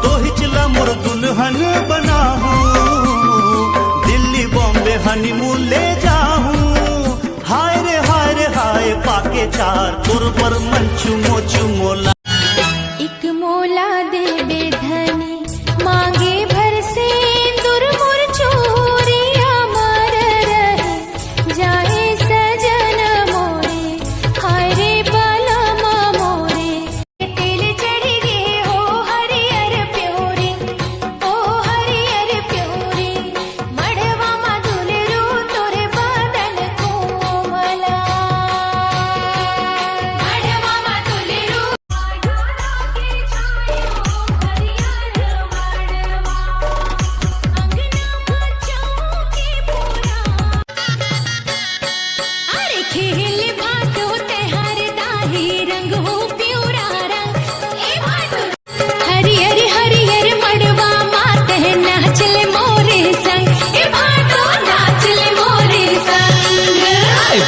तो हिचला मोर दुल्हन बनाहूं, दिल्ली बॉम्बे हनीमून ले जाऊं। हाय रे हाय रे हाय पाके चार तोर पर मन चुमो चुमोला। एक मोला देवे धनी मांगे भर से दूर मोर चोरिया मर रहे जाए सजन मोरे। हाय रे बालमा मोरे तेल चढ़ गे हो हरियर प्योरी, ओ हरियर प्योरी मड़वा मा दुलरू तोरे बदन कोमला। मड़वा मा दुलरू अरे खेल भाटो तेहार दाही रंग हो प्यूरा रंग ए भाटो हरियर हरियर मड़वा माते नाचले मोरे संग। ए भाटो नाचले मोरे संग।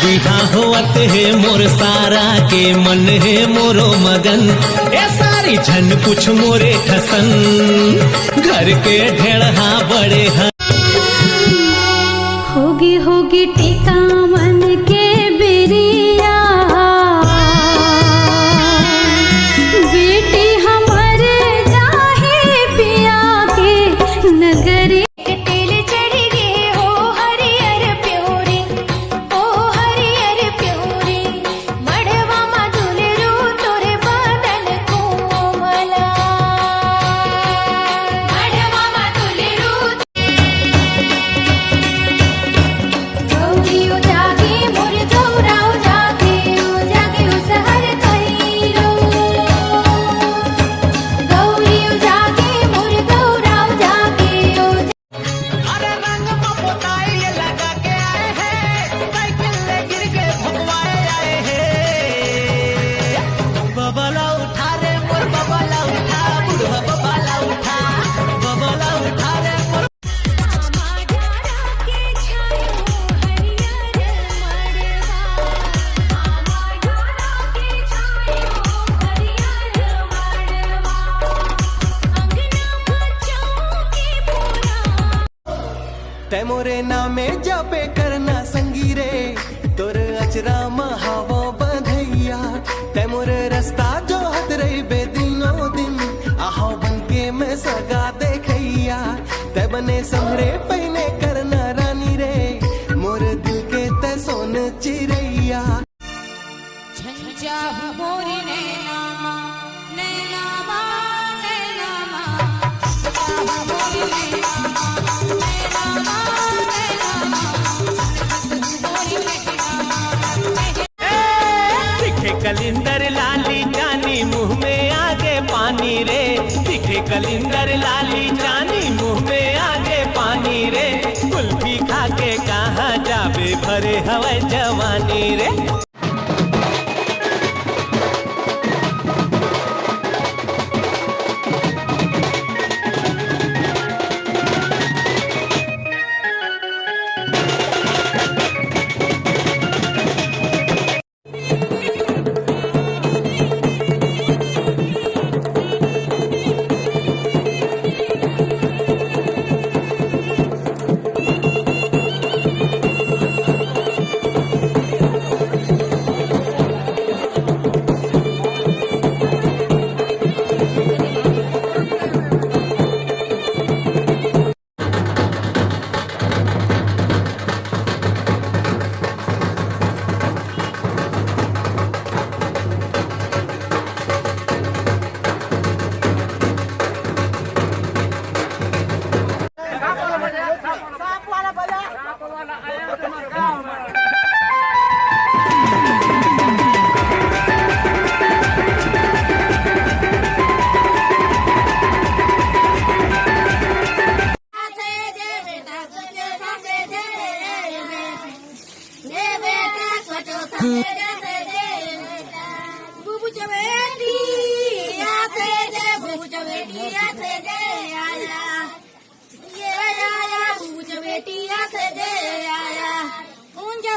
बिहा होत है मोर सारा के मन है मोरो मगन। ए सारी झन कुछ मोरे खसन घर के ढेड़हा बड़े हैं। होगी होगी टीका मन के बिरिया बेटी हमारे जाहे पिया के नगरी। तेल चढ़ गे हो हरियर प्योरी, ओ हरियर प्योरी मड़वा मा दुलरू तोरे बदन कोमला। मड़वा मा दुलरू गौरियो जागे मोर गौराओ जागे ओ सहर कहिरो। गौरियो जागे मोर गौराओ जागे ओ। अरे रंग में पोताई लगा के आए हैं, साइकिल ले गिर के भगवाए आए हैं। बबला उठा रे मोर बबला उठा, बुढ़वा बबला उठा, बबला उठा रे मोर। तै मोरे नामे जापे करना संगीरे, तोर अचरा महावो बधैया। तै मोरे रास्ता जो हत रही बेदिनो दिन, आहो बनके मैं सगा देखैया। तै बने समरे पहने करना रानी रे, मोर दिल के तै सोन चिरैया। झंझा मोरी नैनामा नैनामा नैनामा मोरी नैनामा नैनामा नैनामा मोरी नैनामा। दिखे कलिंदर लाली जानी मुंह में आगे पानी रे। दिखे कलिंदर लाली जानी मुंह में आगे पानी रे। कुल्फी खा के कहाँ जाबे भरे हवा जवानी रे। बेटिया से दे आया, ऊंचा